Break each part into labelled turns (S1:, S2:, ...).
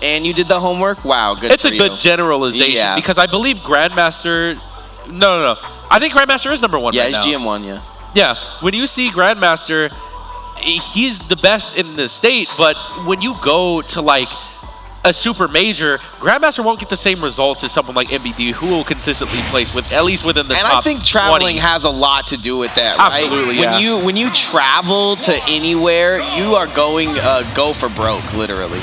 S1: and you did the homework, wow, good
S2: It's
S1: for
S2: a good generalization because I believe Grandmaster... No. I think Grandmaster is #1
S1: yeah,
S2: right now.
S1: he's GM1, yeah.
S2: Yeah, when you see Grandmaster, he's the best in the state, but when you go to like a super major, Grandmaster won't get the same results as someone like MBD, who will consistently place with at least within the top 20.
S1: And I think traveling has a lot to do with that, right?
S2: Absolutely, yeah.
S1: When you travel to anywhere, you are going go for broke, literally,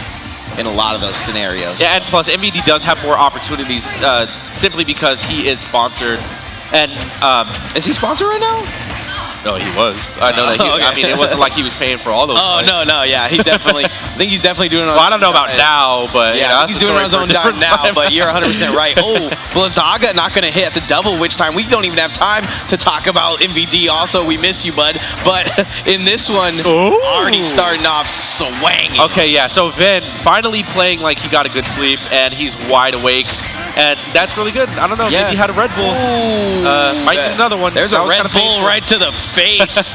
S1: in a lot of those scenarios.
S2: Yeah, and plus MBD does have more opportunities simply because he is sponsored. And
S1: is he sponsored right now?
S2: No, he was. I know that.
S1: Okay.
S2: I mean, it wasn't like he was paying for all those.
S1: Oh no, yeah, he definitely. I think he's definitely doing it on.
S2: Well, I don't know about now, but
S1: yeah, he's doing it on his own dime now. But you're 100% right. Oh, Blizzaga not going to hit at the double witch time. We don't even have time to talk about MVD. Also, we miss you, bud. But in this one, already starting off swanging.
S2: Okay, yeah. So Vin finally playing like he got a good sleep and he's wide awake. And that's really good. I don't know, maybe he had a Red Bull. Might need another one.
S1: There's a Red Bull right to the face.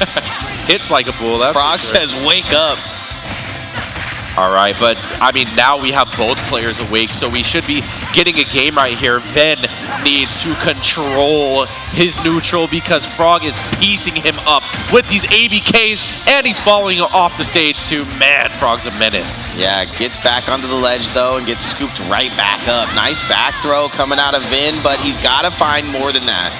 S2: Hits like a bull. That's
S1: Frawg says, wake up.
S2: All right, but I mean, now we have both players awake, so we should be getting a game right here. Ven needs to control his neutral because Frawg is piecing him up with these ABKs, and he's falling off the stage too. Man, Frog's a menace.
S1: Yeah, gets back onto the ledge, though, and gets scooped right back up. Nice back throw coming out of Vin, but he's got to find more than that.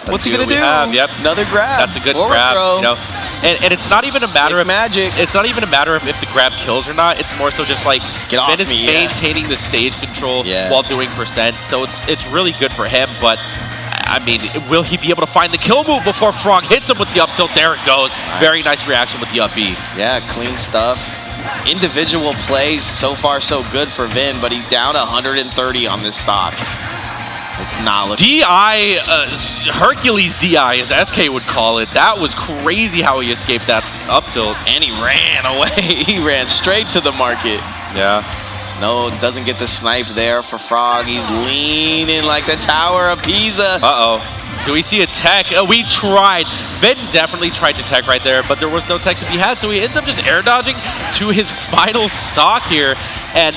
S1: What's he going to do?
S2: Yep.
S1: Another grab.
S2: That's a good grab.
S1: Throw.
S2: You know? And it's not even a matter of
S1: magic.
S2: It's not even a matter of if the grab kills or not. It's more so just like
S1: Vin is
S2: maintaining the stage control while doing percent. So it's really good for him. But I mean, will he be able to find the kill move before Frawg hits him with the up tilt? There it goes. Nice. Very nice reaction with the up B.
S1: Yeah, clean stuff. Individual plays so far so good for Vin, but he's down 130 on this stock. It's not looking...
S2: DI, Hercules DI, as SK would call it. That was crazy how he escaped that up tilt.
S1: And he ran away. He ran straight to the market.
S2: Yeah.
S1: No, doesn't get the snipe there for Frawg. He's leaning like the Tower of Pisa.
S2: Uh-oh. Do we see a tech? We tried. Vin definitely tried to tech right there, but there was no tech to be had, so he ends up just air dodging to his final stock here. And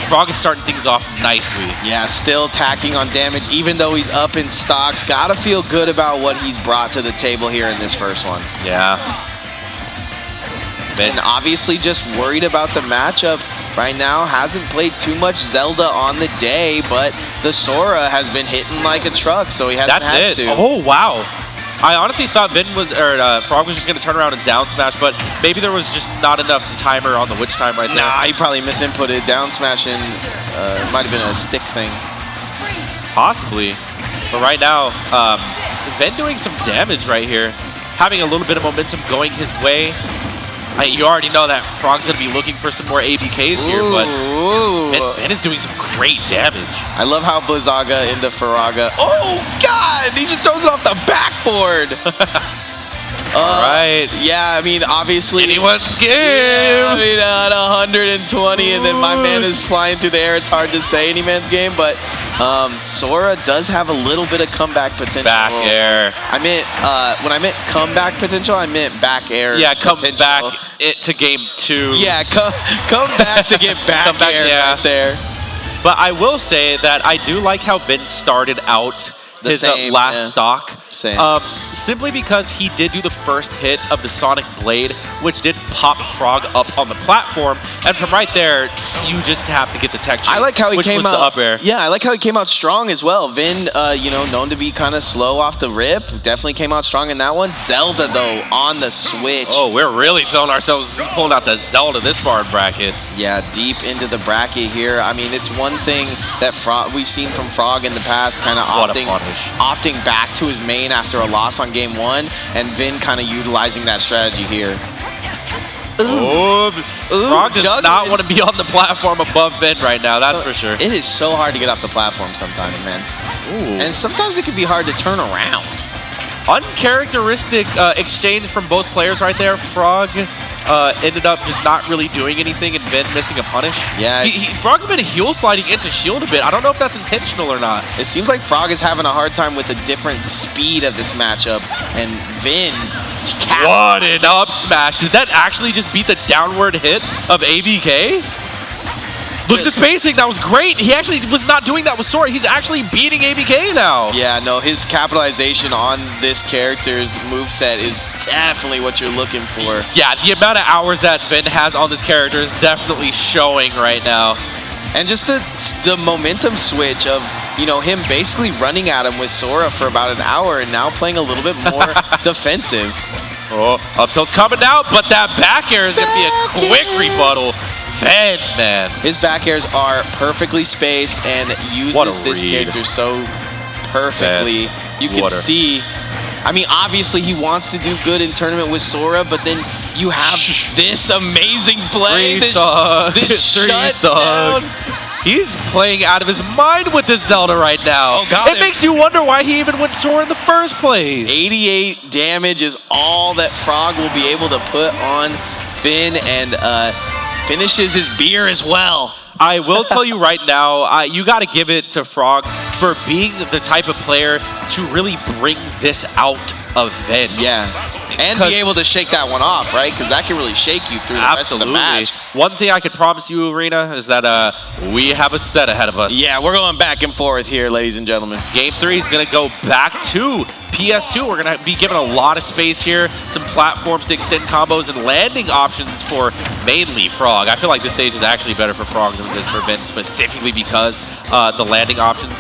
S2: Frawg is starting things off nicely.
S1: Yeah, still tacking on damage, even though he's up in stocks. Gotta feel good about what he's brought to the table here in this first one.
S2: Yeah.
S1: And obviously just worried about the matchup right now. Hasn't played too much Zelda on the day, but the Sora has been hitting like a truck, so he hasn't had to.
S2: Oh, wow. I honestly thought Frawg was just going to turn around and down smash, but maybe there was just not enough timer on the witch time right there.
S1: Nah, he probably misinputted. Down smashing might have been a stick thing.
S2: Possibly. But right now, Ven doing some damage right here. Having a little bit of momentum going his way. You already know that Frawg's going to be looking for some more ABKs here, but Ven is doing some great damage.
S1: I love how Blizzaga into Frawga. Oh, God! He just throws it off the backboard.
S2: All right.
S1: Yeah, I mean, obviously.
S2: Anyone's game.
S1: Yeah, I mean, at 120, and then my man is flying through the air. It's hard to say any man's game, but Sora does have a little bit of comeback potential.
S2: Back air.
S1: I meant, when I meant comeback potential, I meant back air.
S2: Yeah, come
S1: potential.
S2: back to game 2.
S1: Yeah, come back to get back air right there.
S2: But I will say that I do like how Vin started out his last stock.
S1: Same.
S2: Simply because he did do the first hit of the Sonic Blade, which did pop Frawg up on the platform, and from right there, you just have to get the tech.
S1: I like how he came out.
S2: The up air.
S1: Yeah, I like how he came out strong as well. Vin, you know, known to be kind of slow off the rip, definitely came out strong in that one. Zelda though on the switch.
S2: Oh, we're really feeling ourselves pulling out the Zelda this far in bracket.
S1: Yeah, deep into the bracket here. I mean, it's one thing that we've seen from Frawg in the past, kind of opting back to his main after a loss on game 1, and Vin kind of utilizing that strategy here.
S2: Frawg does not want to be on the platform above Vin right now, that's for sure. It
S1: is so hard to get off the platform sometimes, man. And sometimes it can be hard to turn around.
S2: Uncharacteristic exchange from both players right there. Frawg ended up just not really doing anything and Vin missing a punish.
S1: Yeah,
S2: Frog's been heel sliding into shield a bit. I don't know if that's intentional or not.
S1: It seems like Frawg is having a hard time with the different speed of this matchup, and Vin
S2: What an up smash. Did that actually just beat the downward hit of ABK? Look at the spacing. That was great. He actually was not doing that with Sora. He's actually beating ABK now.
S1: Yeah, no, his capitalization on this character's moveset is definitely what you're looking for.
S2: Yeah, the amount of hours that Vin has on this character is definitely showing right now.
S1: And just the momentum switch of, you know, him basically running at him with Sora for about an hour and now playing a little bit more defensive.
S2: Oh, up tilt's coming out, but that back air is going to be a quick rebuttal. Vin, man.
S1: His back airs are perfectly spaced and uses this character so perfectly.
S2: Man.
S1: You can see, I mean, obviously he wants to do good in tournament with Sora, but then you have this amazing play, this shutdown.
S2: He's playing out of his mind with this Zelda right now.
S1: Oh, God.
S2: It makes you wonder why he even went Sora in the first place.
S1: 88 damage is all that Frawg will be able to put on Finn, and finishes his beer as well.
S2: I will tell you right now, you got to give it to Frawg for being the type of player to really bring this out of Vin.
S1: Yeah, and be able to shake that one off, right? Because that can really shake you through the rest of the match.
S2: One thing I can promise you, Arena, is that we have a set ahead of us.
S1: Yeah, we're going back and forth here, ladies and gentlemen.
S2: Game 3 is going to go back to PS2. We're going to be given a lot of space here, some platforms to extend combos and landing options for mainly Frawg. I feel like this stage is actually better for Frawg than it is for Vin, specifically because the landing options.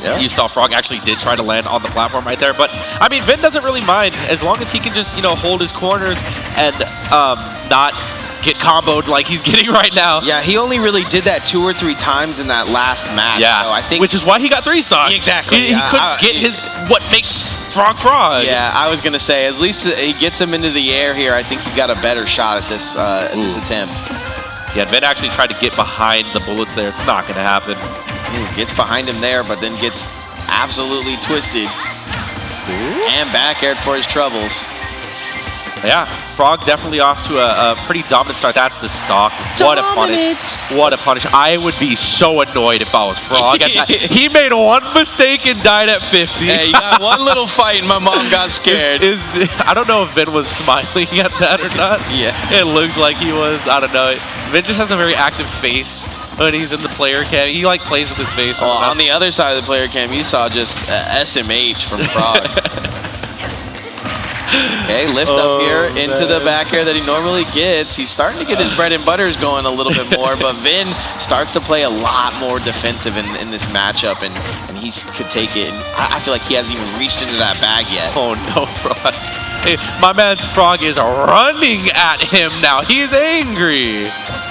S2: Yeah. You saw Frawg actually did try to land on the platform right there, but I mean, Vin doesn't really mind as long as he can just, you know, hold his corners and not get comboed like he's getting right now.
S1: Yeah, he only really did that 2 or 3 times in that last match.
S2: Yeah,
S1: so I think,
S2: which is why he got 3 stocks.
S1: Exactly.
S2: He couldn't get his what makes Frawg.
S1: Yeah, I was gonna say at least he gets him into the air here. I think he's got a better shot at this this attempt.
S2: Yeah, Vin actually tried to get behind the bullets there. It's not gonna happen.
S1: Gets behind him there, but then gets absolutely twisted. And back aired for his troubles.
S2: Yeah, Frawg definitely off to a pretty dominant start. That's the stock. What a punish. What a punish. I would be so annoyed if I was Frawg. He made one mistake and died at 50.
S1: Hey, you got one little fight and my mom got scared.
S2: I don't know if Vin was smiling at that or not.
S1: Yeah.
S2: It looked like he was. I don't know. Vin just has a very active face when he's in the player cam. He like plays with his face.
S1: Oh, on the other side of the player cam, you saw just SMH from Frawg. Okay, lift up here into the back air that he normally gets. He's starting to get his bread and butters going a little bit more, but Vin starts to play a lot more defensive in this matchup, and he could take it. And I feel like he hasn't even reached into that bag yet.
S2: Oh no, Frawg. Hey, my man's Frawg is running at him now. He's angry.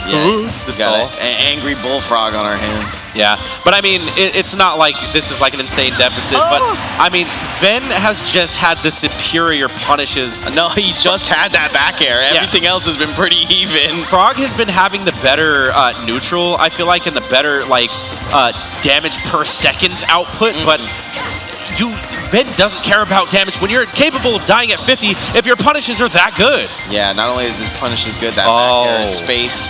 S1: Yeah, we got an angry bullfrog on our hands.
S2: Yeah, but I mean, it's not like this is like an insane deficit, but I mean, Vin has just had the superior punishes.
S1: No, he just had that back air. Everything else has been pretty even.
S2: Frawg has been having the better neutral, I feel like, and the better like damage per second output, but Vin doesn't care about damage when you're capable of dying at 50 if your punishes are that good.
S1: Yeah, not only is his punishes good, that back air is spaced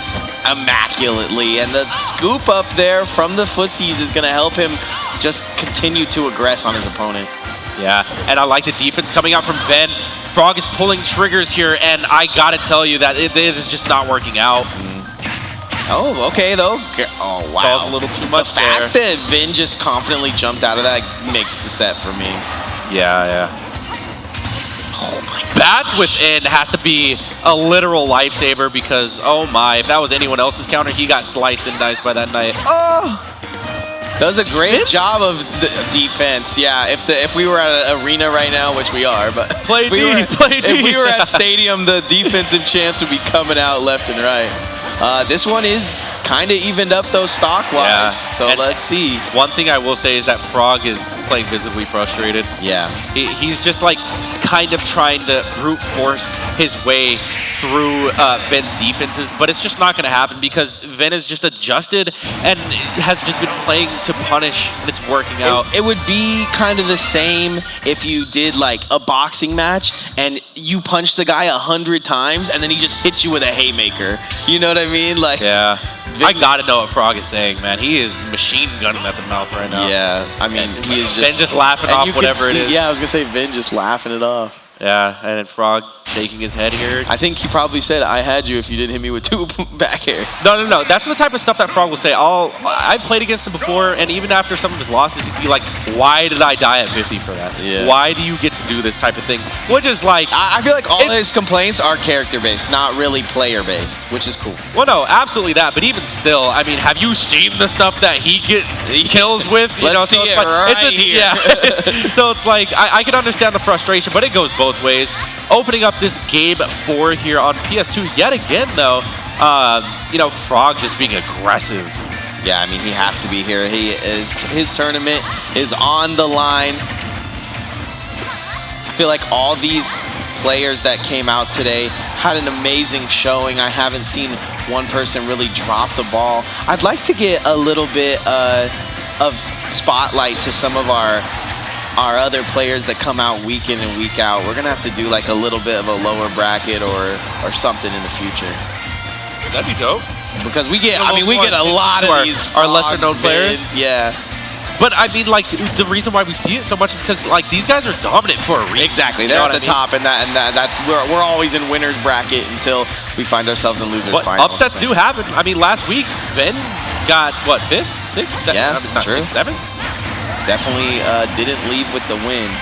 S1: immaculately, and the scoop up there from the footsies is going to help him just continue to aggress on his opponent.
S2: Yeah, and I like the defense coming out from Vin. Frawg is pulling triggers here, and I got to tell you that it is just not working out.
S1: Oh, okay, though. Oh, wow.
S2: Stalls a little too much
S1: The fact that Vin just confidently jumped out of that makes the set for me.
S2: Yeah. Oh my gosh. Bats within has to be a literal lifesaver because, oh my, if that was anyone else's counter, he got sliced and diced by that knight.
S1: Oh! Does a great job of the defense. Yeah, if we were at an arena right now, which we are, but
S2: play
S1: if we were at stadium, the defensive chants would be coming out left and right. This one is kind of evened up though stock-wise, so let's see. One
S2: thing I will say is that Frawg is playing visibly frustrated.
S1: Yeah.
S2: He's just like kind of trying to brute force his way through Vin's defenses, but it's just not going to happen because Vin has just adjusted and has just been playing to punish, and it's working out.
S1: It would be kind of the same if you did like a boxing match and you punch the guy 100 times and then he just hits you with a haymaker. You know what I mean? Like,
S2: yeah. I gotta know what Frawg is saying, man. He is machine gunning at the mouth right now.
S1: Yeah, I mean, he is just...
S2: Vin just laughing off whatever it is.
S1: Yeah, I was gonna say Vin just laughing it off.
S2: Yeah, and then Frawg shaking his head here.
S1: I think he probably said, I had you if you didn't hit me with 2 back airs.
S2: No. That's the type of stuff that Frawg will say. I've played against him before, and even after some of his losses, he'd be like, why did I die at 50 for that?
S1: Yeah.
S2: Why do you get to do this type of thing? Which is like...
S1: I feel like all his complaints are character-based, not really player-based, which is cool.
S2: Well, no, absolutely that. But even still, I mean, have you seen the stuff that he kills with?
S1: Let's see it right here.
S2: Yeah. So it's like, I can understand the frustration, but it goes both ways. Opening up this game 4 here on PS2 yet again, though. Frawg just being aggressive.
S1: Yeah, I mean, he has to be here. His tournament is on the line. I feel like all these players that came out today had an amazing showing. I haven't seen one person really drop the ball. I'd like to get a little bit of spotlight to some of our other players that come out week in and week out. We're gonna have to do like a little bit of a lower bracket or something in the future.
S2: That'd be dope.
S1: Because we get a lot of these
S2: our lesser known players.
S1: Yeah.
S2: But I mean, like, the reason why we see it so much is because like these guys are dominant for a reason.
S1: Exactly, they're at the top, and that we're always in winners bracket until we find ourselves in losers finals.
S2: Upsets do happen. I mean, last week Ben got what, 5th, 6th, 7th?
S1: Yeah, true.
S2: 7th.
S1: Definitely didn't leave with the win.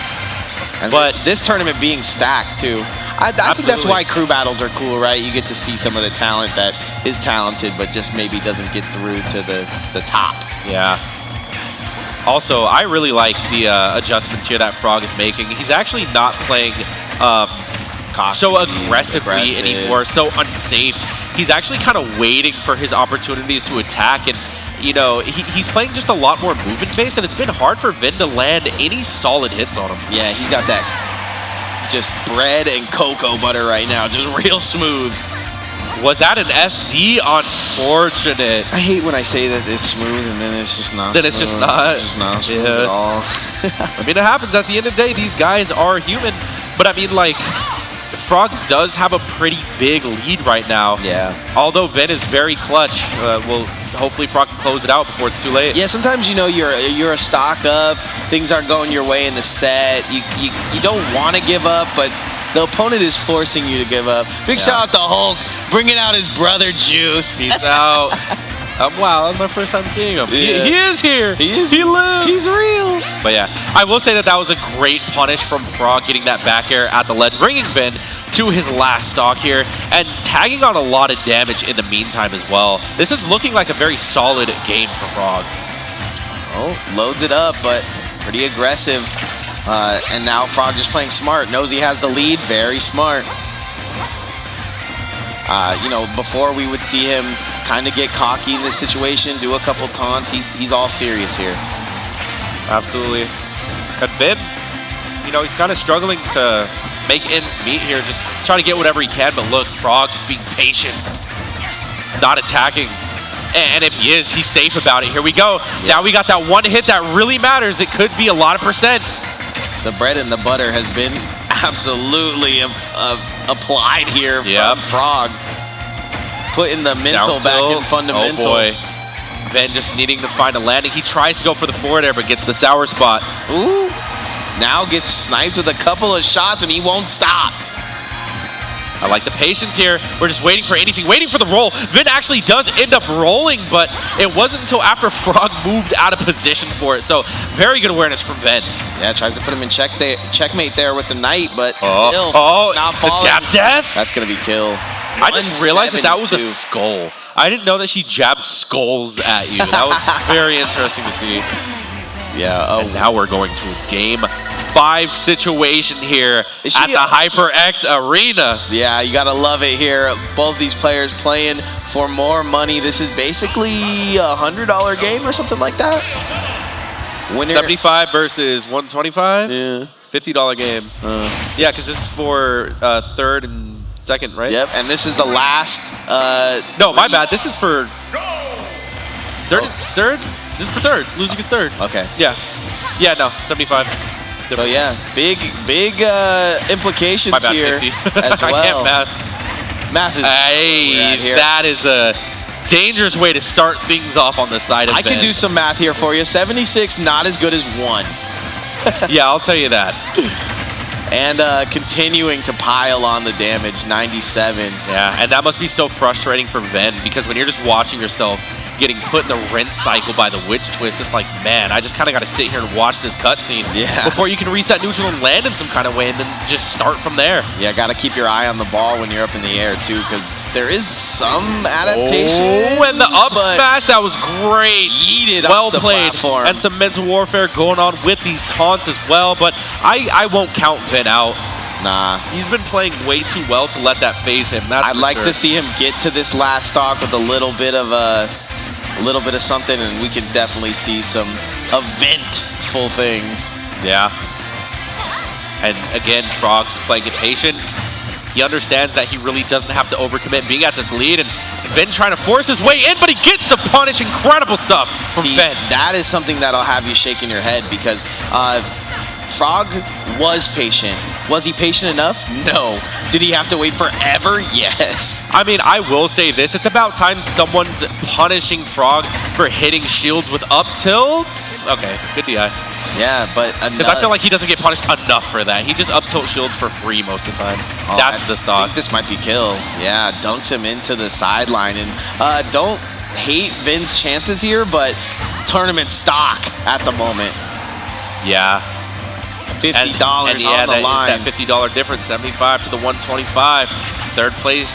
S1: But this tournament being stacked too. I think that's why crew battles are cool, right? You get to see some of the talent that is talented, but just maybe doesn't get through to the top.
S2: Yeah. Also, I really like the adjustments here that Frawg is making. He's actually not playing so aggressive anymore, so unsafe. He's actually kind of waiting for his opportunities to attack, and he's playing just a lot more movement-based, and it's been hard for Vin to land any solid hits on him.
S1: Yeah, he's got that just bread and cocoa butter right now, just real smooth.
S2: Was that an SD? Unfortunate.
S1: I hate when I say that it's smooth and then it's just not.
S2: Then it's just not.
S1: It's just not smooth at all.
S2: I mean, it happens. At the end of the day, these guys are human. But I mean, like, Frawg does have a pretty big lead right now.
S1: Yeah.
S2: Although Vin is very clutch. Hopefully Frawg can close it out before it's too late.
S1: Yeah, sometimes you're a stock up, things aren't going your way in the set. You don't want to give up, but the opponent is forcing you to give up. Big shout out to Hulk, bringing out his brother Juice.
S2: He's out. Wow, that's my first time seeing him.
S1: Yeah.
S2: He is here.
S1: He lives. He's real.
S2: But yeah, I will say that was a great punish from Frawg, getting that back air at the ledge, bringing Vin to his last stock here, and tagging on a lot of damage in the meantime as well. This is looking like a very solid game for Frawg.
S1: Oh, loads it up, but pretty aggressive. And now Frawg just playing smart. Knows he has the lead. Very smart. Before we would see him kind of get cocky in this situation, do a couple taunts. He's all serious here.
S2: Absolutely. And Vin, he's kind of struggling to make ends meet here, just trying to get whatever he can. But look, Frawg just being patient, not attacking. And if he is, he's safe about it. Here we go. Yeah. Now we got that one hit that really matters. It could be a lot of percent.
S1: The bread and the butter has been absolutely applied here from Frawg. Putting the mental back in fundamental.
S2: Oh boy. Vin just needing to find a landing. He tries to go for the forward air, but gets the sour spot.
S1: Ooh. Now gets sniped with a couple of shots, and he won't stop.
S2: I like the patience here. We're just waiting for anything, waiting for the roll. Vin actually does end up rolling, but it wasn't until after Frawg moved out of position for it. So very good awareness from Vin.
S1: Yeah, tries to put him in checkmate there with the knight, but still not falling.
S2: The jab death?
S1: That's going to be kill.
S2: I just realized that was a skull. I didn't know that she jabbed skulls at you. That was very interesting to see.
S1: Yeah.
S2: And now we're going to a game 5 situation here at the HyperX Arena.
S1: Yeah, you gotta love it here. Both these players playing for more money. This is basically a $100 game or something like that. Winner
S2: 75 versus 125.
S1: Yeah.
S2: $50 game. Yeah, because this is for third and second, right?
S1: Yep. And this is the last.
S2: No, my bad. This is for third. Third. This is for third. Losing is third.
S1: Okay.
S2: Yeah. Yeah. No. 75.
S1: So yeah, big implications
S2: my bad,
S1: here
S2: 50.
S1: as well.
S2: I can't math.
S1: Math is
S2: here. That is a dangerous way to start things off on the side of
S1: I can do some math here for you. 76, not as good as 1.
S2: Yeah, I'll tell you that.
S1: and continuing to pile on the damage, 97.
S2: Yeah, and that must be so frustrating for Ven, because when you're just watching yourself getting put in the rinse cycle by the Witch Twist, it's like, man, I just kind of got to sit here and watch this cutscene before you can reset neutral and land in some kind of way and then just start from there.
S1: Yeah, got to keep your eye on the ball when you're up in the air, too, because there is some adaptation.
S2: Oh, and the up smash, that was great.
S1: Yeeted
S2: well
S1: up the
S2: played.
S1: platform.
S2: And some mental warfare going on with these taunts as well, but I won't count Ven out.
S1: Nah.
S2: He's been playing way too well to let that phase him.
S1: I'd like to see him get to this last stock with a little bit of something, and we can definitely see some eventful things.
S2: Yeah. And again, Frawg's playing it patient. He understands that he really doesn't have to overcommit being at this lead, and Ven trying to force his way in, but he gets the punish. Incredible stuff from Ven.
S1: That is something that'll have you shaking your head, because Frawg was patient. Was he patient enough? No. Did he have to wait forever? Yes.
S2: I mean, I will say this. It's about time someone's punishing Frawg for hitting shields with up tilts. Okay, good DI.
S1: Yeah, but
S2: because I feel like he doesn't get punished enough for that. He just up tilt shields for free most of the time.
S1: Oh,
S2: that's the stock.
S1: I think this might be kill. Yeah, dunks him into the sideline. And don't hate Ven's chances here, but tournament stock at the moment.
S2: Yeah.
S1: $50 on the line.
S2: That $50 difference, 75 to the 125. Third place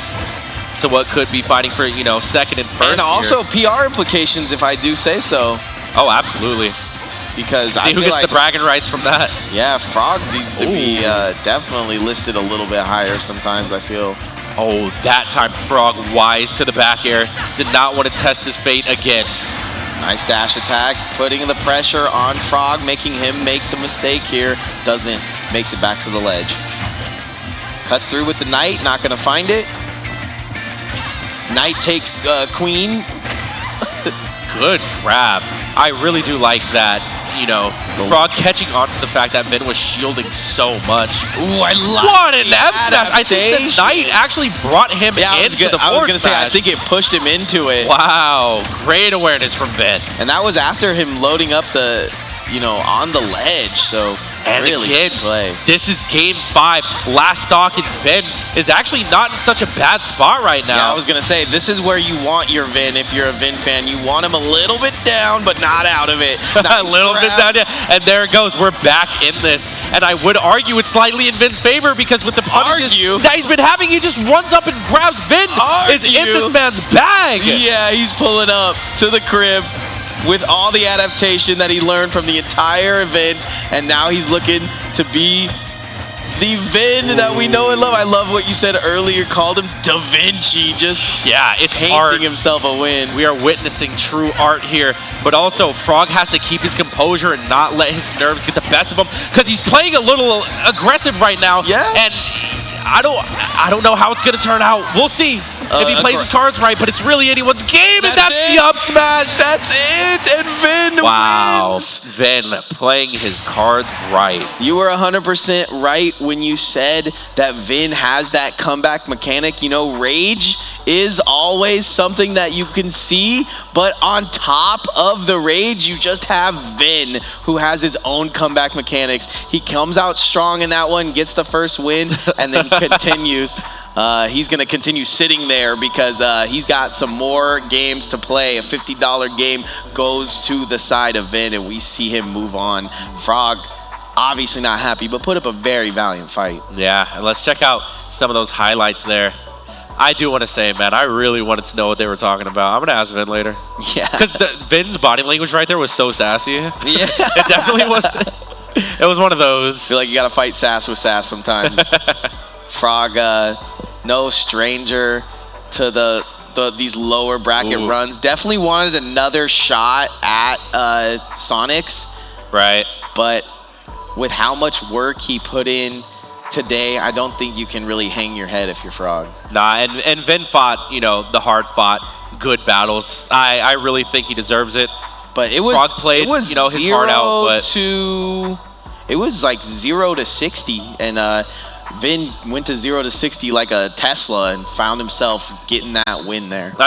S2: to what could be fighting for, you know, second and first.
S1: And also PR implications, if I do say so.
S2: Oh, absolutely.
S1: Because
S2: I feel like the bragging rights from that.
S1: Yeah, Frawg needs to be definitely listed a little bit higher sometimes, I feel.
S2: Oh, that time Frawg wise to the back air. Did not want to test his fate again.
S1: Nice dash attack, putting the pressure on Frawg, making him make the mistake here. Doesn't, makes it back to the ledge. Cuts through with the Knight, not gonna find it. Knight takes Queen.
S2: Good grab. I really do like that. You know, Frawg catching on to the fact that Ven was shielding so much.
S1: Ooh, I love
S2: what an F smash. I think the Knight actually brought him into the forward
S1: I was going to say,
S2: smash.
S1: I think it pushed him into it.
S2: Wow, great awareness from Ven.
S1: And that was after him loading up the, you know, on the ledge, so
S2: and
S1: really
S2: again,
S1: good play.
S2: This is game 5. Last stock, and Ven is actually not in such a bad spot right now.
S1: Yeah, I was going to say, this is where you want your Ven if you're a Ven fan. You want him a little bit down, but not out of it.
S2: Nice a little bit down, yeah. And there it goes. We're back in this. And I would argue it's slightly in Ven's favor, because with the punishes that he's been having, he just runs up and grabs Ven. Is in this man's bag.
S1: Yeah, he's pulling up to the crib with all the adaptation that he learned from the entire event, and now he's looking to be the Ven that we know and love. I love what you said earlier, called him Da Vinci, just
S2: it's
S1: painting
S2: art.
S1: himself a win.
S2: We are witnessing true art here, but also Frawg has to keep his composure and not let his nerves get the best of him, because he's playing a little aggressive right now.
S1: Yeah.
S2: And I don't know how it's going to turn out. We'll see. If he plays his cards right, but it's really anyone's game, and that's the up smash.
S1: That's it, and Ven wins.
S2: Ven playing his cards right.
S1: You were 100% right when you said that Ven has that comeback mechanic. You know, rage is always something that you can see, but on top of the rage, you just have Ven, who has his own comeback mechanics. He comes out strong in that one, gets the first win, and then continues. He's going to continue sitting there because he's got some more games to play. A $50 game goes to the side of Ven, and we see him move on. Frawg, obviously not happy, but put up a very valiant fight.
S2: Yeah, and let's check out some of those highlights there. I do want to say, man, I really wanted to know what they were talking about. I'm going to ask Ven later.
S1: Yeah.
S2: Because Ven's body language right there was so sassy.
S1: Yeah.
S2: It definitely was. It was one of those.
S1: I feel like you got to fight sass with sass sometimes. Frawg, no stranger to these lower bracket runs. Definitely wanted another shot at Sonics.
S2: Right.
S1: But with how much work he put in today, I don't think you can really hang your head if you're Frawg.
S2: Nah, and Ven fought, you know, the hard-fought, good battles. I really think he deserves it.
S1: But it was
S2: Frawg played, you know, his heart out. But
S1: it was like 0 to 60, and Ven went to 0 to 60 like a Tesla and found himself getting that win there.
S2: I